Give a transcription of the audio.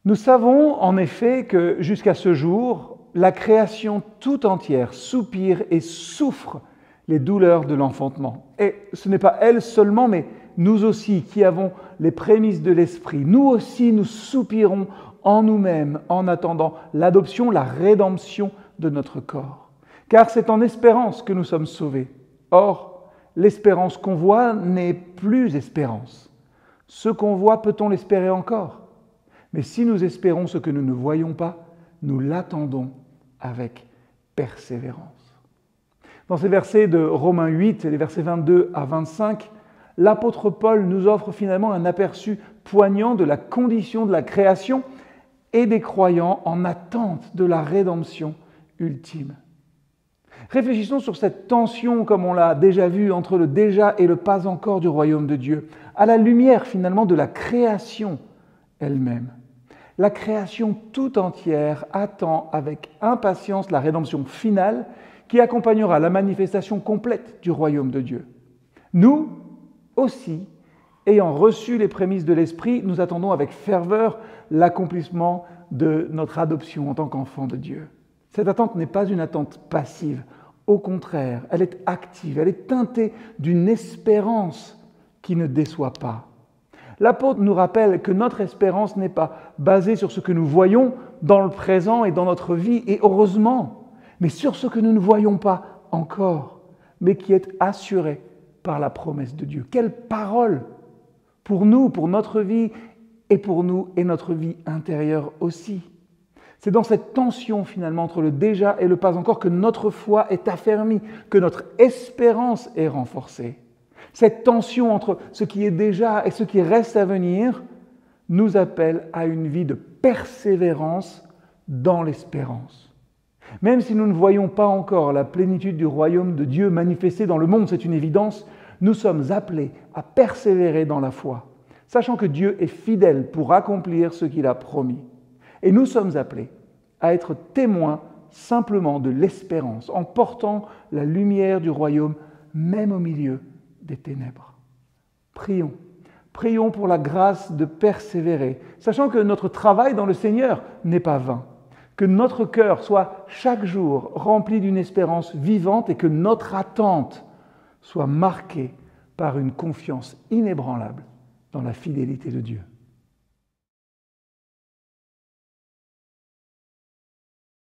Nous savons en effet que jusqu'à ce jour, la création tout entière soupire et souffre les douleurs de l'enfantement. Et ce n'est pas elle seulement, mais nous aussi qui avons les prémices de l'esprit, nous aussi nous soupirons en nous-mêmes en attendant l'adoption, la rédemption de notre corps. Car c'est en espérance que nous sommes sauvés. Or, l'espérance qu'on voit n'est plus espérance. Ce qu'on voit, peut-on l'espérer encore? Mais si nous espérons ce que nous ne voyons pas, nous l'attendons avec persévérance. Dans ces versets de Romains 8, les versets 22 à 25, l'apôtre Paul nous offre finalement un aperçu poignant de la condition de la création et des croyants en attente de la rédemption ultime. Réfléchissons sur cette tension, comme on l'a déjà vu, entre le déjà et le pas encore du royaume de Dieu, à la lumière finalement de la création elle-même. La création tout entière attend avec impatience la rédemption finale qui accompagnera la manifestation complète du royaume de Dieu. Nous aussi, ayant reçu les prémices de l'Esprit, nous attendons avec ferveur l'accomplissement de notre adoption en tant qu'enfant de Dieu. Cette attente n'est pas une attente passive, au contraire, elle est active, elle est teintée d'une espérance qui ne déçoit pas. L'apôtre nous rappelle que notre espérance n'est pas basée sur ce que nous voyons dans le présent et dans notre vie, et heureusement, mais sur ce que nous ne voyons pas encore, mais qui est assuré par la promesse de Dieu. Quelle parole pour nous, pour notre vie, et pour nous et notre vie intérieure aussi. C'est dans cette tension finalement entre le déjà et le pas encore que notre foi est affermie, que notre espérance est renforcée. Cette tension entre ce qui est déjà et ce qui reste à venir nous appelle à une vie de persévérance dans l'espérance. Même si nous ne voyons pas encore la plénitude du royaume de Dieu manifestée dans le monde, c'est une évidence, nous sommes appelés à persévérer dans la foi, sachant que Dieu est fidèle pour accomplir ce qu'il a promis. Et nous sommes appelés à être témoins simplement de l'espérance, en portant la lumière du royaume, même au milieu des ténèbres. Prions. Prions pour la grâce de persévérer, sachant que notre travail dans le Seigneur n'est pas vain, que notre cœur soit chaque jour rempli d'une espérance vivante et que notre attente soit marquée par une confiance inébranlable dans la fidélité de Dieu.